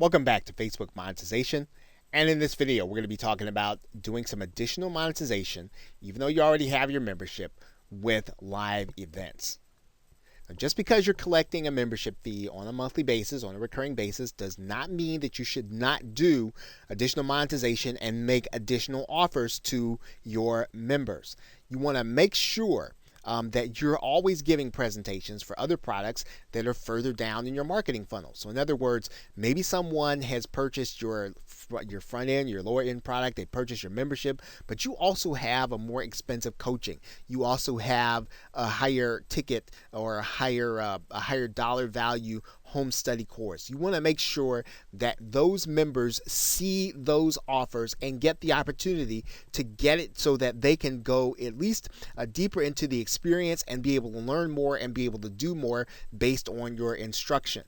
Welcome back to Facebook monetization. And in this video, we're going to be talking about doing some additional monetization, even though you already have your membership, with live events. Now, just because you're collecting a membership fee on a monthly basis, on a recurring basis, does not mean that you should not do additional monetization and make additional offers to your members. You want to make sure that you're always giving presentations for other products that are further down in your marketing funnel. So in other words, maybe someone has purchased your front end, your lower end product, they purchased your membership, but you also have a more expensive coaching. You also have a higher ticket or a higher dollar value home study course. You want to make sure that those members see those offers and get the opportunity to get it so that they can go at least deeper into the experience and be able to learn more and be able to do more based on your instruction.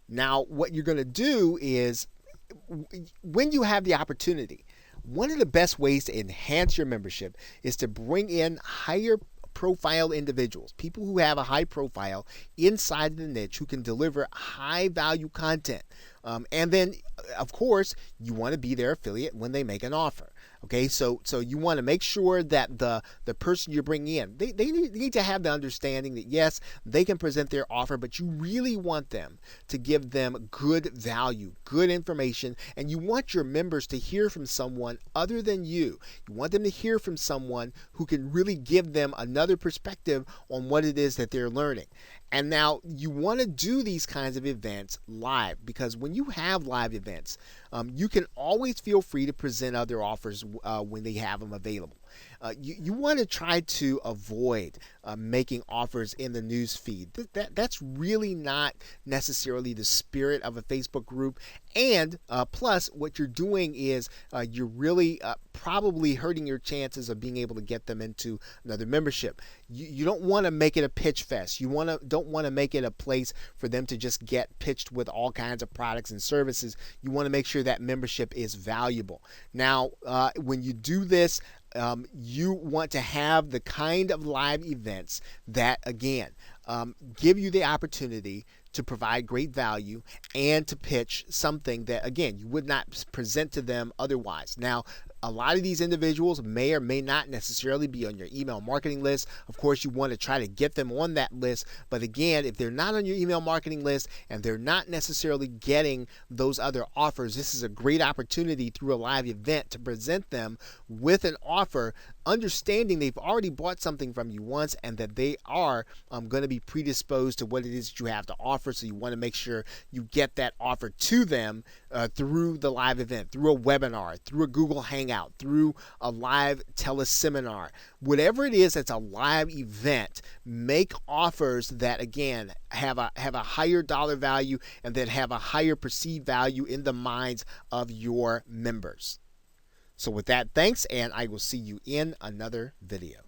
Now, what you're going to do is, when you have the opportunity, one of the best ways to enhance your membership is to bring in higher profile individuals, people who have a high profile inside the niche who can deliver high value content. And then, of course, you want to be their affiliate when they make an offer. Okay, so you want to make sure that the person you're bringing in, they need to have the understanding that yes, they can present their offer, but you really want them to give them good value, good information, and you want your members to hear from someone other than you. You want them to hear from someone who can really give them another perspective on what it is that they're learning. And now you want to do these kinds of events live, because when you have live events, you can always feel free to present other offers when they have them available. You want to try to avoid making offers in the news feed. That's really not necessarily the spirit of a Facebook group. And plus, what you're doing is you're really probably hurting your chances of being able to get them into another membership. You don't want to make it a pitch fest. You don't want to make it a place for them to just get pitched with all kinds of products and services. You want to make sure that membership is valuable. Now, when you do this, you want to have the kind of live events that, again, give you the opportunity to provide great value and to pitch something that, again, you would not present to them otherwise. Now, a lot of these individuals may or may not necessarily be on your email marketing list. Of course, you want to try to get them on that list. But again, if they're not on your email marketing list and they're not necessarily getting those other offers, this is a great opportunity through a live event to present them with an offer, understanding they've already bought something from you once and that they are going to be predisposed to what it is that you have to offer. So you want to make sure you get that offer to them through the live event, through a webinar, through a Google Hangout, through a live teleseminar. Whatever it is that's a live event, make offers that, again, have a higher dollar value and that have a higher perceived value in the minds of your members. So with that, thanks, and I will see you in another video.